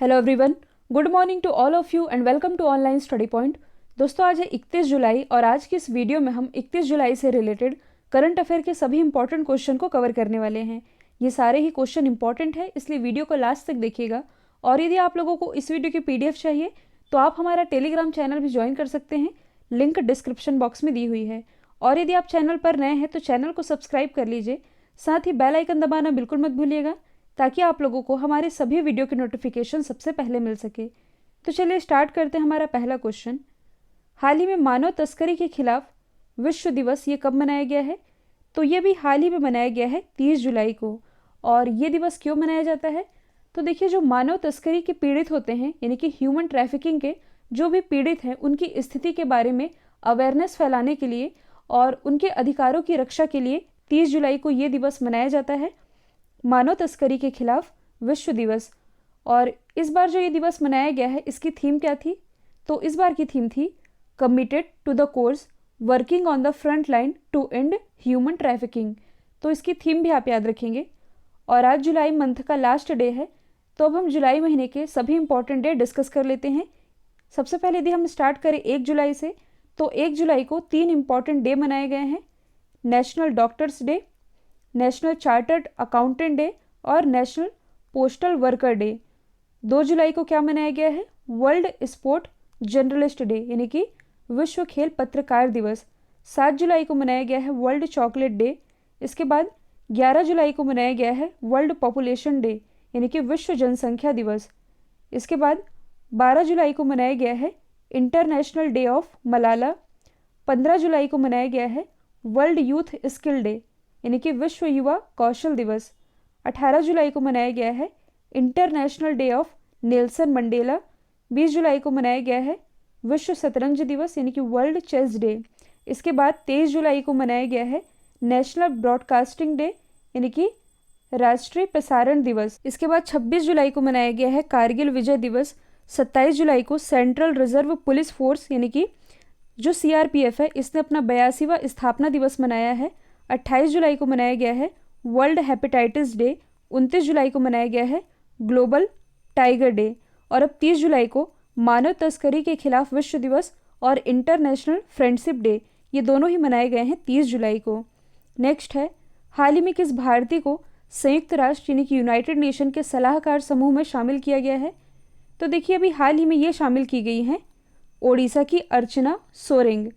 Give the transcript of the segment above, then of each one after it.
Hello everyone, good morning to all of and welcome to online study point. दोस्तों, आज है 31 जुलाई और आज की इस वीडियो में हम 31 जुलाई से रिलेटेड करंट अफेयर के सभी इंपॉर्टेंट क्वेश्चन को कवर करने वाले हैं। ये सारे ही क्वेश्चन इंपॉर्टेंट है, इसलिए वीडियो को लास्ट तक देखिएगा। और यदि आप लोगों को इस वीडियो की PDF चाहिए तो आप हमारा टेलीग्राम चैनल भी ज्वाइन कर सकते हैं, लिंक डिस्क्रिप्शन बॉक्स में दी हुई है। और यदि आप चैनल पर नए हैं तो चैनल को सब्सक्राइब कर लीजिए, साथ ही बेल आइकन दबाना बिल्कुल मत भूलिएगा ताकि आप लोगों को हमारे सभी वीडियो के नोटिफिकेशन सबसे पहले मिल सके। तो चलिए स्टार्ट करते हैं हमारा पहला क्वेश्चन। हाल ही में मानव तस्करी के खिलाफ विश्व दिवस ये कब मनाया गया है? तो ये भी हाल ही में मनाया गया है 30 जुलाई को। और ये दिवस क्यों मनाया जाता है? तो देखिए, जो मानव तस्करी के पीड़ित होते हैं, यानी कि ह्यूमन ट्रैफिकिंग के जो भी पीड़ित हैं, उनकी स्थिति के बारे में अवेयरनेस फैलाने के लिए और उनके अधिकारों की रक्षा के लिए 30 जुलाई को ये दिवस मनाया जाता है, मानव तस्करी के खिलाफ विश्व दिवस। और इस बार जो ये दिवस मनाया गया है, इसकी थीम क्या थी? तो इस बार की थीम थी committed to the course working on the front line to end human trafficking. तो इसकी थीम भी आप याद रखेंगे। और आज जुलाई मंथ का लास्ट डे है, तो अब हम जुलाई महीने के सभी इंपॉर्टेंट डे डिस्कस कर लेते हैं। सबसे पहले यदि हम स्टार्ट करें 1 जुलाई से, तो 1 जुलाई को 3 इंपॉर्टेंट डे मनाए गए हैं: national doctors day, national chartered accountant day और नेशनल पोस्टल वर्कर डे। 2 जुलाई को क्या मनाया गया है? वर्ल्ड स्पोर्ट जर्नलिस्ट डे, यानी कि विश्व खेल पत्रकार दिवस। 7 जुलाई को मनाया गया है वर्ल्ड चॉकलेट डे। इसके बाद 11 जुलाई को मनाया गया है वर्ल्ड पॉपुलेशन डे, यानी कि विश्व जनसंख्या दिवस। इसके बाद 12 जुलाई को मनाया गया है इंटरनेशनल डे ऑफ मलाला। 15 जुलाई को मनाया गया है वर्ल्ड यूथ स्किल डे, यानी कि विश्व युवा कौशल दिवस। 18 जुलाई को मनाया गया है international day of Nelson Mandela. 20 जुलाई को मनाया गया है विश्व शतरंज दिवस, यानी कि वर्ल्ड चेस डे। इसके बाद 23 जुलाई को मनाया गया है नेशनल ब्रॉडकास्टिंग डे, यानी कि राष्ट्रीय प्रसारण दिवस। इसके बाद 26 जुलाई को मनाया गया है कारगिल विजय दिवस। 27 जुलाई को सेंट्रल रिजर्व पुलिस फोर्स, यानी कि जो CRPF है, इसने अपना 82वां स्थापना दिवस मनाया है। 28 जुलाई को मनाया गया है वर्ल्ड हेपेटाइटिस डे। 29 जुलाई को मनाया गया है ग्लोबल टाइगर डे। और अब 30 जुलाई को मानव तस्करी के खिलाफ विश्व दिवस और इंटरनेशनल फ्रेंडशिप डे, ये दोनों ही मनाए गए हैं 30 जुलाई को। नेक्स्ट है, हाल ही में किस भारतीय को संयुक्त राष्ट्र यानी कि यूनाइटेड नेशन के सलाहकार समूह में शामिल किया गया है? तो देखिए, अभी हाल ही में ये शामिल की गई हैं ओडिशा की अर्चना सोरेंग।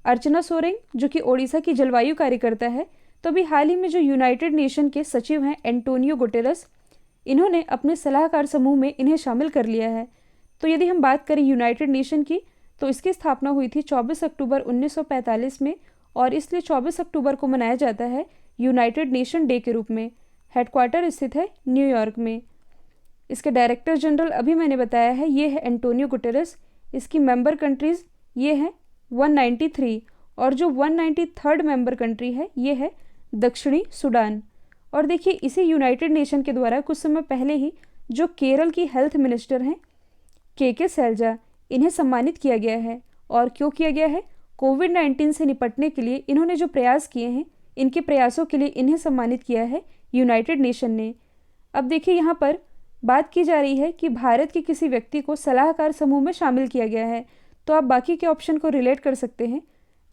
अर्चना सोरेंग जो कि ओडिशा की जलवायु कार्यकर्ता है। तो अभी हाल ही में जो यूनाइटेड नेशन के सचिव हैं एंटोनियो गुटेरस, इन्होंने अपने सलाहकार समूह में इन्हें शामिल कर लिया है। तो यदि हम बात करें यूनाइटेड नेशन की, तो इसकी स्थापना हुई थी 24 अक्टूबर 1945 में, और इसलिए 24 अक्टूबर को मनाया जाता है यूनाइटेड नेशन डे के रूप में। हेडक्वार्टर स्थित है न्यूयॉर्क में। इसके डायरेक्टर जनरल अभी मैंने बताया है, ये है एंटोनियो गुटेरस। इसकी मेंबर कंट्रीज़ ये हैं 193, और जो 193rd मेंबर कंट्री है ये है दक्षिणी सूडान। और देखिए, इसी यूनाइटेड नेशन के द्वारा कुछ समय पहले ही जो केरल की हेल्थ मिनिस्टर हैं के सैलजा, इन्हें सम्मानित किया गया है। और क्यों किया गया है? कोविड-19 से निपटने के लिए इन्होंने जो प्रयास किए हैं, इनके प्रयासों के लिए इन्हें सम्मानित किया है यूनाइटेड नेशन ने। अब देखिए, यहाँ पर बात की जा रही है कि भारत के किसी व्यक्ति को सलाहकार समूह में शामिल किया गया है, तो आप बाकी के ऑप्शन को रिलेट कर सकते हैं।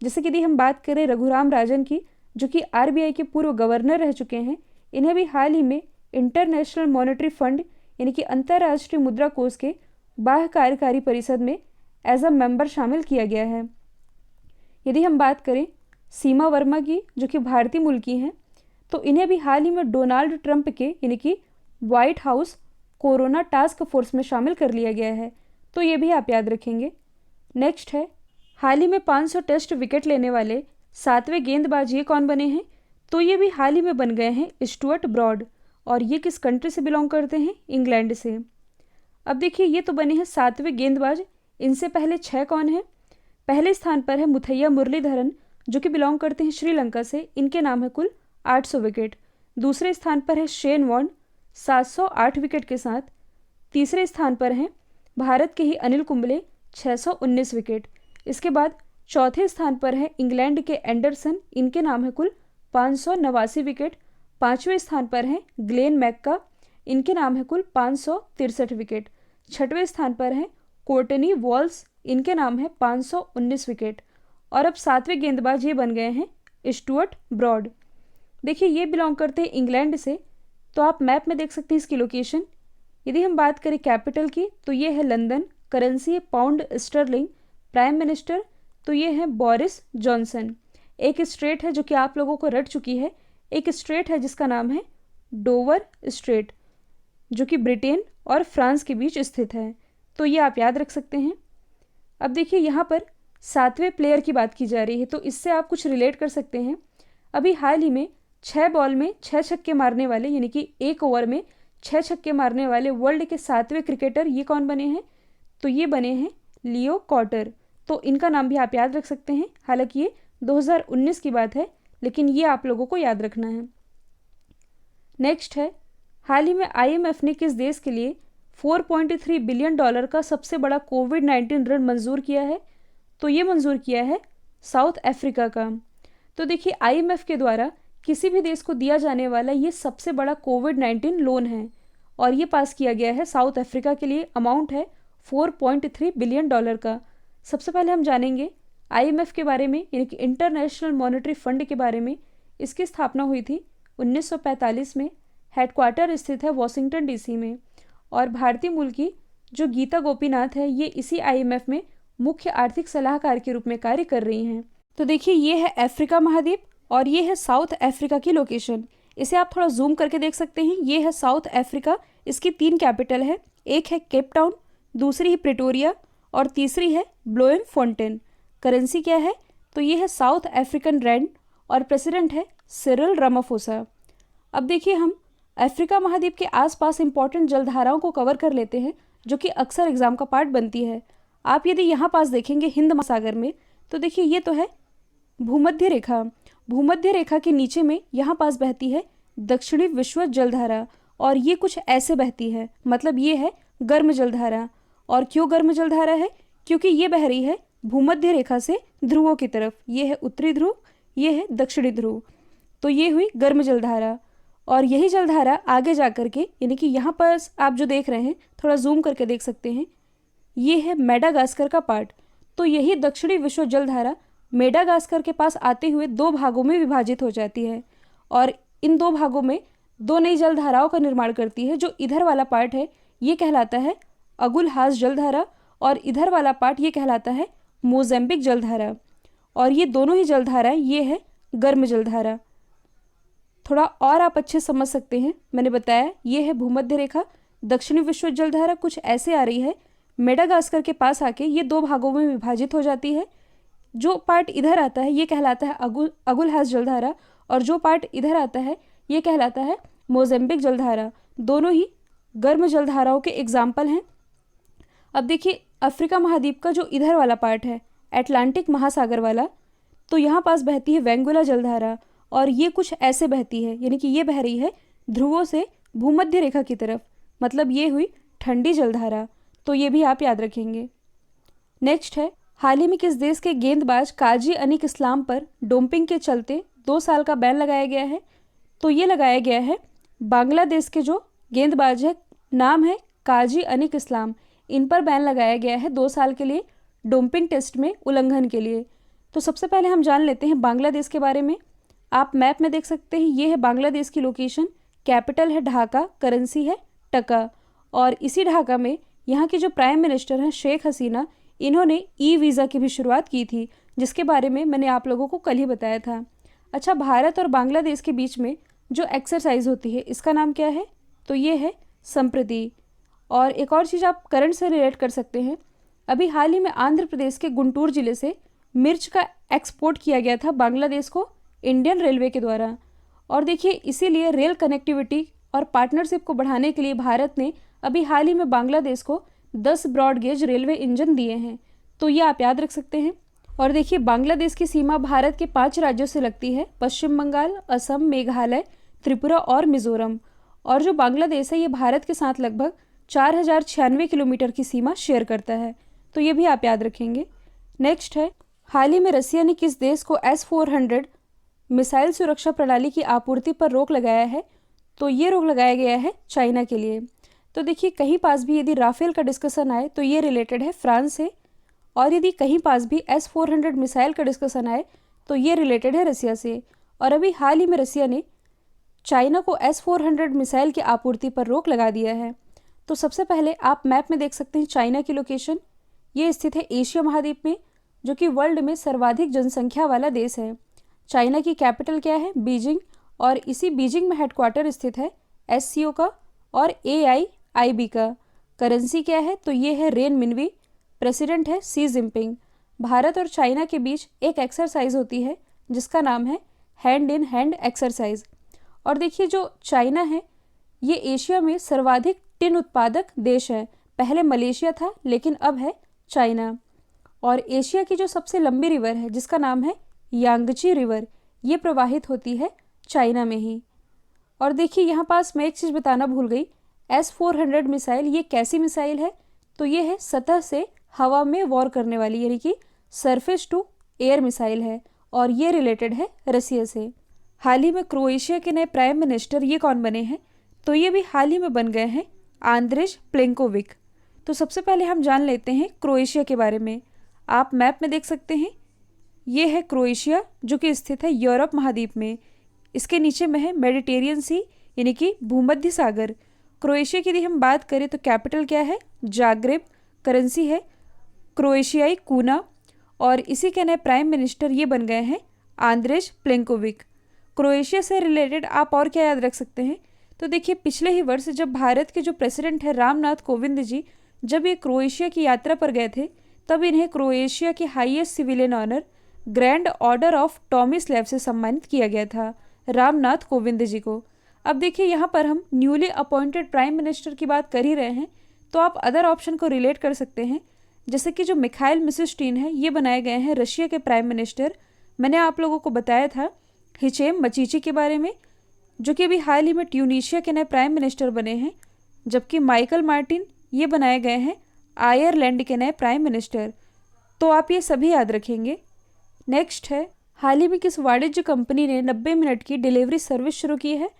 जैसे कि यदि हम बात करें रघुराम राजन की, जो कि RBI के पूर्व गवर्नर रह चुके हैं, इन्हें भी हाल ही में इंटरनेशनल मॉनेटरी फंड, यानी कि अंतर्राष्ट्रीय मुद्रा कोष के बाह्य कार्यकारी परिषद में एज अ मेंबर शामिल किया गया है। यदि हम बात करें सीमा वर्मा की, जो कि भारतीय मूल की हैं, तो इन्हें भी हाल ही में डोनाल्ड ट्रंप के, यानी कि white house corona task force में शामिल कर लिया गया है। तो ये भी आप याद रखेंगे। नेक्स्ट है, हाल ही में 500 टेस्ट विकेट लेने वाले 7वें गेंदबाज ये कौन बने हैं? तो ये भी हाल ही में बन गए हैं स्टुअर्ट ब्रॉड। और ये किस कंट्री से बिलोंग करते हैं? इंग्लैंड से। अब देखिए, ये तो बने हैं 7वें गेंदबाज। इनसे पहले 6 कौन हैं? पहले स्थान पर है मुथैया मुरलीधरन, जो कि बिलोंग करते हैं श्रीलंका से। इनके नाम है कुल 800 विकेट। दूसरे स्थान पर है शेन वॉर्न 708 विकेट के साथ। तीसरे स्थान पर हैं भारत के ही अनिल कुंबले 619 विकेट। इसके बाद चौथे स्थान पर है इंग्लैंड के एंडरसन, इनके नाम है कुल 589 विकेट। 5वें स्थान पर हैं ग्लेन मैक्का इनके नाम है कुल 563 विकेट। छठवें स्थान पर हैं कोर्टनी वॉल्स, इनके नाम है 519 विकेट। और अब सातवें गेंदबाज ये बन गए हैं स्टुअर्ट ब्रॉड। देखिए ये बिलोंग करते हैं इंग्लैंड से, तो आप मैप में देख सकते हैं इसकी लोकेशन। यदि हम बात करें कैपिटल की तो ये है लंदन, करेंसी है पाउंड स्टर्लिंग, प्राइम मिनिस्टर तो ये है बोरिस जॉनसन। एक स्ट्रेट है जो कि आप लोगों को रट चुकी है, एक स्ट्रेट है जिसका नाम है डोवर स्ट्रेट, जो कि ब्रिटेन और फ्रांस के बीच स्थित है, तो ये आप याद रख सकते हैं। अब देखिए यहाँ पर सातवें प्लेयर की बात की जा रही है, तो इससे आप कुछ रिलेट कर सकते हैं। अभी हाल ही में 6 बॉल में 6 छक्के मारने वाले, यानी कि 1 ओवर में 6 छक्के मारने वाले वर्ल्ड के 7वें क्रिकेटर ये कौन बने हैं, तो ये बने हैं लियो कॉटर। तो इनका नाम भी आप याद रख सकते हैं। हालांकि ये 2019 की बात है, लेकिन ये आप लोगों को याद रखना है। नेक्स्ट है, हाल ही में IMF ने किस देश के लिए $4.3 बिलियन का सबसे बड़ा कोविड-19 ऋण मंजूर किया है, तो ये मंजूर किया है साउथ अफ्रीका का। तो देखिए IMF के द्वारा किसी भी देश को दिया जाने वाला ये सबसे बड़ा कोविड-19 लोन है, और ये पास किया गया है साउथ अफ्रीका के लिए। अमाउंट है $4.3 बिलियन का। सबसे पहले हम जानेंगे IMF के बारे में, यानी कि इंटरनेशनल मॉनेटरी फंड के बारे में। इसकी स्थापना हुई थी 1945 में, हेडक्वार्टर स्थित है वॉशिंगटन DC में, और भारतीय मूल की जो गीता गोपीनाथ है ये इसी IMF में मुख्य आर्थिक सलाहकार के रूप में कार्य कर रही हैं। तो देखिए ये है अफ्रीका महाद्वीप और ये है साउथ अफ्रीका की लोकेशन। इसे आप थोड़ा जूम करके देख सकते हैं। ये है साउथ अफ्रीका, इसकी 3 कैपिटल है, एक है केप टाउन, दूसरी है प्रिटोरिया और तीसरी है ब्लोएमफोंटेन। करेंसी क्या है, तो ये है साउथ अफ्रीकन रैंड और प्रेसिडेंट है सिरिल रामाफोसा। अब देखिए हम अफ्रीका महाद्वीप के आसपास इंपॉर्टेंट जलधाराओं को कवर कर लेते हैं, जो कि अक्सर एग्जाम का पार्ट बनती है। आप यदि यहाँ पास देखेंगे हिंद महासागर में, तो देखिए ये तो है भूमध्य रेखा। भूमध्य रेखा के नीचे में यहाँ पास बहती है दक्षिणी विश्व जलधारा, और ये कुछ ऐसे बहती है, मतलब ये है गर्म जलधारा। और क्यों गर्म जलधारा है, क्योंकि ये बह रही है भूमध्य रेखा से ध्रुवों की तरफ। ये है उत्तरी ध्रुव, ये है दक्षिणी ध्रुव, तो ये हुई गर्म जलधारा। और यही जलधारा आगे जा करके, यानी कि यहाँ पर आप जो देख रहे हैं, थोड़ा जूम करके देख सकते हैं, ये है मेडागास्कर का पार्ट। तो यही दक्षिणी विश्व जलधारा मेडागास्कर के पास आते हुए 2 भागों में विभाजित हो जाती है, और इन 2 भागों में 2 नई जलधाराओं का निर्माण करती है। जो इधर वाला पार्ट है ये कहलाता है अगुलहास जलधारा, और इधर वाला पार्ट ये कहलाता है मोज़ेम्बिक जलधारा। और ये दोनों ही जलधाराएं ये है गर्म जलधारा। थोड़ा और आप अच्छे समझ सकते हैं, मैंने बताया ये है भूमध्य रेखा, दक्षिणी विश्व जलधारा कुछ ऐसे आ रही है, मेडागास्कर के पास आके ये 2 भागों में विभाजित हो जाती है। जो पार्ट इधर आता है ये कहलाता है अगुलहास जलधारा, और जो पार्ट इधर आता है ये कहलाता है मोज़ेम्बिक जलधारा। दोनों ही गर्म जलधाराओं के एग्जाम्पल हैं। अब देखिए अफ्रीका महाद्वीप का जो इधर वाला पार्ट है अटलांटिक महासागर वाला, तो यहाँ पास बहती है वेंगुला जलधारा, और ये कुछ ऐसे बहती है, यानी कि ये बह रही है ध्रुवों से भूमध्य रेखा की तरफ, मतलब ये हुई ठंडी जलधारा। तो ये भी आप याद रखेंगे। नेक्स्ट है, हाल ही में किस देश के गेंदबाज काजी अनिक इस्लाम पर डोपिंग के चलते 2 साल का बैन लगाया गया है, तो ये लगाया गया है बांग्लादेश के जो गेंदबाज है, नाम है काजी अनिक इस्लाम, इन पर बैन लगाया गया है 2 साल के लिए डोपिंग टेस्ट में उल्लंघन के लिए। तो सबसे पहले हम जान लेते हैं बांग्लादेश के बारे में। आप मैप में देख सकते हैं ये है बांग्लादेश की लोकेशन, कैपिटल है ढाका, करेंसी है टका, और इसी ढाका में यहाँ की जो प्राइम मिनिस्टर हैं शेख हसीना, इन्होंने वीज़ा की भी शुरुआत की थी, जिसके बारे में मैंने आप लोगों को कल ही बताया था। अच्छा, भारत और बांग्लादेश के बीच में जो एक्सरसाइज होती है इसका नाम क्या है, तो ये है संप्रति। और एक और चीज़ आप करंट से रिलेट कर सकते हैं, अभी हाल ही में आंध्र प्रदेश के गुंटूर जिले से मिर्च का एक्सपोर्ट किया गया था बांग्लादेश को इंडियन रेलवे के द्वारा। और देखिए इसीलिए रेल कनेक्टिविटी और पार्टनरशिप को बढ़ाने के लिए भारत ने अभी हाल ही में बांग्लादेश को 10 ब्रॉड गेज रेलवे इंजन दिए हैं, तो ये आप याद रख सकते हैं। और देखिए बांग्लादेश की सीमा भारत के 5 राज्यों से लगती है, पश्चिम बंगाल, असम, मेघालय, त्रिपुरा और मिजोरम। और जो बांग्लादेश है ये भारत के साथ लगभग 4096 किलोमीटर की सीमा शेयर करता है, तो ये भी आप याद रखेंगे। नेक्स्ट है, हाल ही में रसिया ने किस देश को S-400 मिसाइल सुरक्षा प्रणाली की आपूर्ति पर रोक लगाया है, तो ये रोक लगाया गया है चाइना के लिए। तो देखिए कहीं पास भी यदि राफेल का डिस्कशन आए तो ये रिलेटेड है फ्रांस से, और यदि कहीं पास भी S-400 मिसाइल का डिस्कशन आए तो ये रिलेटेड है रसिया से। और अभी हाल ही में रसिया ने चाइना को S-400 मिसाइल की आपूर्ति पर रोक लगा दिया है। तो सबसे पहले आप मैप में देख सकते हैं चाइना की लोकेशन। ये स्थित है एशिया महाद्वीप में, जो कि वर्ल्ड में सर्वाधिक जनसंख्या वाला देश है। चाइना की कैपिटल क्या है? बीजिंग, और इसी बीजिंग में हेडक्वार्टर स्थित है SCO का और AIIB का। करेंसी क्या है? तो ये है रेन मिनवी। प्रेसिडेंट है सी जिनपिंग। भारत और चाइना के बीच एक एक्सरसाइज होती है जिसका नाम है हैंड इन हैंड एक्सरसाइज। और देखिए जो चाइना है ये एशिया में सर्वाधिक टिन उत्पादक देश है। पहले मलेशिया था लेकिन अब है चाइना। और एशिया की जो सबसे लंबी रिवर है जिसका नाम है यांगची रिवर, ये प्रवाहित होती है चाइना में ही। और देखिए यहाँ पास मैं एक चीज़ बताना भूल गई, S-400 मिसाइल ये कैसी मिसाइल है? तो ये है सतह से हवा में वॉर करने वाली, यानी कि सरफेस टू एयर मिसाइल है, और ये रिलेटेड है रसिया से। हाल ही में क्रोएशिया के नए प्राइम मिनिस्टर ये कौन बने हैं? तो ये भी हाल ही में बन गए हैं आंद्रेज प्लेंकोविक। तो सबसे पहले हम जान लेते हैं क्रोएशिया के बारे में। आप मैप में देख सकते हैं ये है क्रोएशिया, जो कि स्थित है यूरोप महाद्वीप में। इसके नीचे में है मेडिटेरियन सी, यानी कि भूमध्य सागर। क्रोएशिया की यदि हम बात करें तो कैपिटल क्या है? जाग्रेब। करेंसी है क्रोएशियाई कूना, और इसी के नए प्राइम मिनिस्टर ये बन गए हैं आंद्रेज प्लेंकोविक। क्रोएशिया से रिलेटेड आप और क्या याद रख सकते हैं? तो देखिए पिछले ही वर्ष जब भारत के जो प्रेसिडेंट है रामनाथ कोविंद जी, जब ये क्रोएशिया की यात्रा पर गए थे, तब इन्हें क्रोएशिया के highest civilian honour grand order of Tomislav से सम्मानित किया गया था रामनाथ कोविंद जी को। अब देखिए यहाँ पर हम न्यूली अपॉइंटेड प्राइम मिनिस्टर की बात कर ही रहे हैं, तो आप अदर ऑप्शन को रिलेट कर सकते हैं, जैसे कि जो मिखाइल मिशुस्टिन है ये बनाए गए हैं रशिया के प्राइम मिनिस्टर। मैंने आप लोगों को बताया था हिचेम मचीची के बारे में, जो कि अभी हाल ही में ट्यूनीशिया के नए प्राइम मिनिस्टर बने हैं, जबकि माइकल मार्टिन ये बनाए गए हैं आयरलैंड के नए प्राइम मिनिस्टर। तो आप ये सभी याद रखेंगे। नेक्स्ट है, हाल ही में किस वाणिज्य कंपनी ने 90 मिनट की डिलीवरी सर्विस शुरू की है?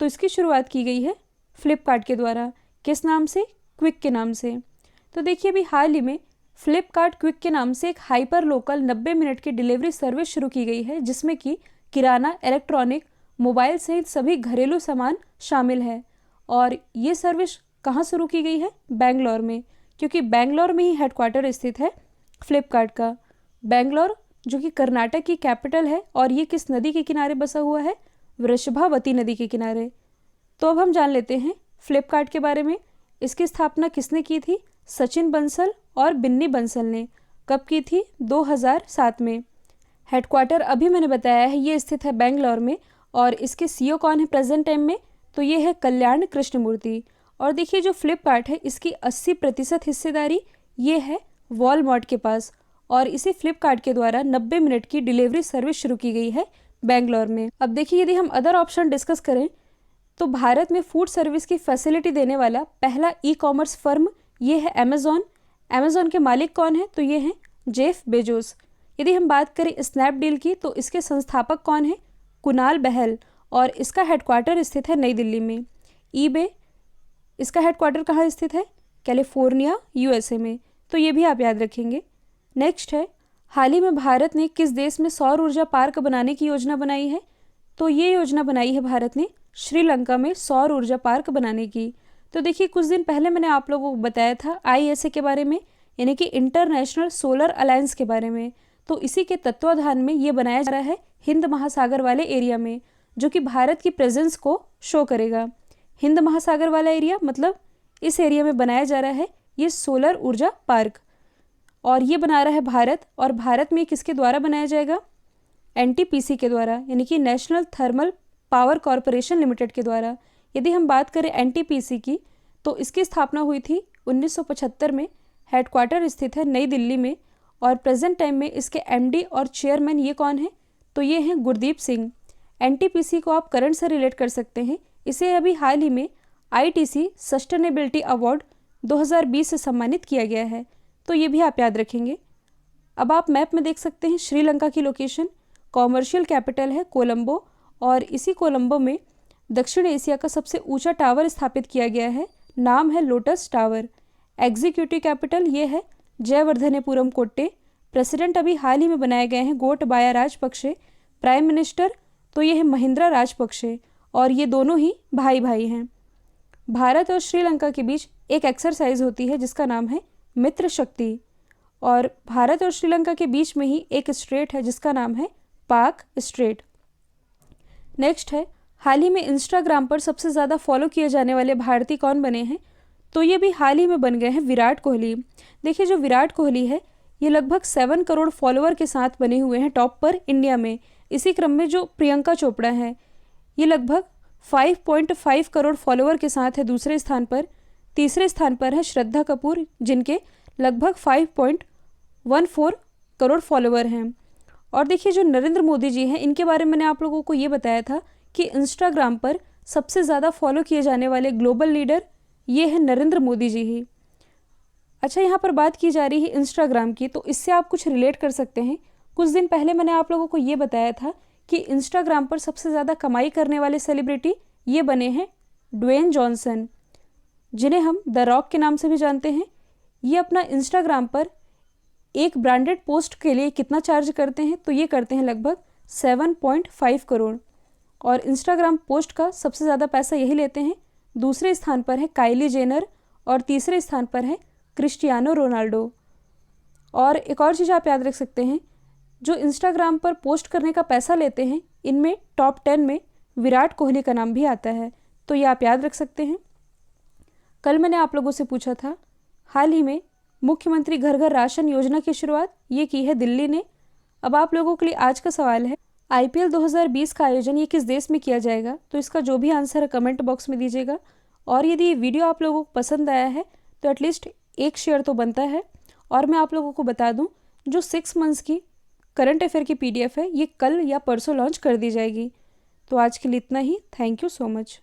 तो इसकी शुरुआत की गई है फ्लिपकार्ट के द्वारा। किस नाम से? क्विक के नाम से। तो देखिए अभी हाल ही में फ्लिपकार्ट क्विक के नाम से एक हाइपर लोकल 90 मिनट की डिलीवरी सर्विस शुरू की गई है, जिसमें कि किराना, इलेक्ट्रॉनिक, मोबाइल सहित सभी घरेलू सामान शामिल है। और ये सर्विस कहाँ शुरू की गई है? बेंगलोर में, क्योंकि बेंगलोर में ही हेडक्वार्टर स्थित है फ्लिपकार्ट का। बेंगलोर जो कि कर्नाटक की कैपिटल है, और ये किस नदी के किनारे बसा हुआ है? वृषभावती नदी के किनारे। तो अब हम जान लेते हैं फ्लिपकार्ट के बारे में। इसकी स्थापना किसने की थी? सचिन बंसल और बिन्नी बंसल ने। कब की थी? 2007 में। हेडक्वार्टर अभी मैंने बताया है ये स्थित है बेंगलोर में, और इसके CEO कौन है प्रेजेंट टाइम में? तो ये है कल्याण कृष्णमूर्ति। और देखिए जो फ्लिपकार्ट है इसकी 80% हिस्सेदारी ये है वॉलमार्ट के पास, और इसी फ्लिपकार्ट के द्वारा 90 मिनट की डिलीवरी सर्विस शुरू की गई है बेंगलोर में। अब देखिए यदि हम अदर ऑप्शन डिस्कस करें तो भारत में फूड सर्विस की फैसिलिटी देने वाला पहला ई-कॉमर्स फर्म ये है अमेजॉन। अमेजॉन के मालिक कौन है? तो ये हैं जेफ बेजोस। यदि हम बात करें स्नैपडील की तो इसके संस्थापक कौन है? कुणाल बहल, और इसका हेडक्वार्टर स्थित है नई दिल्ली में। ईबे, इसका हेडक्वार्टर कहाँ स्थित है? कैलिफोर्निया USA में। तो ये भी आप याद रखेंगे। नेक्स्ट है, हाल ही में भारत ने किस देश में सौर ऊर्जा पार्क बनाने की योजना बनाई है? तो ये योजना बनाई है भारत ने श्रीलंका में सौर ऊर्जा पार्क बनाने की। तो देखिए कुछ दिन पहले मैंने आप लोगों को बताया था ISA के बारे में, यानी कि इंटरनेशनल सोलर अलायंस के बारे में। तो इसी के तत्वाधान में ये बनाया जा रहा है हिंद महासागर वाले एरिया में, जो कि भारत की प्रेजेंस को शो करेगा। हिंद महासागर वाला एरिया मतलब इस एरिया में बनाया जा रहा है ये सोलर ऊर्जा पार्क, और ये बना रहा है भारत। और भारत में किसके द्वारा बनाया जाएगा? NTPC के द्वारा, यानी कि national thermal power corporation limited के द्वारा। यदि हम बात करें NTPC की तो इसकी स्थापना हुई थी 1975 में। हेडक्वार्टर स्थित है नई दिल्ली में, और प्रेजेंट टाइम में इसके MD और चेयरमैन ये कौन है? तो ये हैं गुरदीप सिंह। NTPC को आप करंट से रिलेट कर सकते हैं। इसे अभी हाल ही में ITC सस्टेनेबिलिटी अवार्ड 2020 से सम्मानित किया गया है। तो ये भी आप याद रखेंगे। अब आप मैप में देख सकते हैं श्रीलंका की लोकेशन। कॉमर्शियल कैपिटल है कोलंबो, और इसी कोलंबो में दक्षिण एशिया का सबसे ऊंचा टावर स्थापित किया गया है, नाम है लोटस टावर। एग्जीक्यूटिव कैपिटल ये है जयवर्धनेपुरम कोट्टे। प्रेसिडेंट अभी हाल ही में बनाए गए हैं गोटबाया राजपक्षे। प्राइम मिनिस्टर तो ये है महिंद्रा राजपक्षे और ये दोनों ही भाई भाई हैं। भारत और श्रीलंका के बीच एक एक्सरसाइज होती है जिसका नाम है मित्र शक्ति, और भारत और श्रीलंका के बीच में ही एक स्ट्रेट है जिसका नाम है पाक स्ट्रेट। नेक्स्ट है, हाल ही में इंस्टाग्राम पर सबसे ज़्यादा फॉलो किए जाने वाले भारतीय कौन बने हैं? तो ये भी हाल ही में बन गए हैं विराट कोहली। देखिए जो विराट कोहली है ये लगभग 7 करोड़ फॉलोअर के साथ बने हुए हैं टॉप पर इंडिया में। इसी क्रम में जो प्रियंका चोपड़ा है ये लगभग 5.5 करोड़ फॉलोअर के साथ है दूसरे स्थान पर। तीसरे स्थान पर है श्रद्धा कपूर जिनके लगभग 5.14 करोड़ फॉलोअर हैं। और देखिए जो नरेंद्र मोदी जी हैं इनके बारे में मैंने आप लोगों को ये बताया था कि इंस्टाग्राम पर सबसे ज़्यादा फॉलो किए जाने वाले ग्लोबल लीडर ये है नरेंद्र मोदी जी ही। अच्छा, यहाँ पर बात की जा रही है इंस्टाग्राम की, तो इससे आप कुछ रिलेट कर सकते हैं। कुछ दिन पहले मैंने आप लोगों को ये बताया था कि इंस्टाग्राम पर सबसे ज़्यादा कमाई करने वाले सेलिब्रिटी ये बने हैं ड्वेन जॉनसन, जिन्हें हम द रॉक के नाम से भी जानते हैं। ये अपना इंस्टाग्राम पर एक ब्रांडेड पोस्ट के लिए कितना चार्ज करते हैं? तो ये करते हैं लगभग 7.5 करोड़, और इंस्टाग्राम पोस्ट का सबसे ज़्यादा पैसा यही लेते हैं। दूसरे स्थान पर है काइली जेनर और तीसरे स्थान पर है क्रिस्टियानो रोनाल्डो। और एक और चीज़ आप याद रख सकते हैं, जो इंस्टाग्राम पर पोस्ट करने का पैसा लेते हैं इनमें टॉप 10 में विराट कोहली का नाम भी आता है, तो ये आप याद रख सकते हैं। कल मैंने आप लोगों से पूछा था, हाल ही में मुख्यमंत्री घर घर राशन योजना की शुरुआत ये की है दिल्ली ने। अब आप लोगों के लिए आज का सवाल है, IPL 2020 का आयोजन ये किस देश में किया जाएगा? तो इसका जो भी आंसर है कमेंट बॉक्स में दीजिएगा। और यदि ये वीडियो आप लोगों को पसंद आया है तो एटलीस्ट एक शेयर तो बनता है। और मैं आप लोगों को बता दूं, जो 6 मंथ्स की करंट अफेयर की PDF है ये कल या परसों लॉन्च कर दी जाएगी। तो आज के लिए इतना ही। Thank you so much.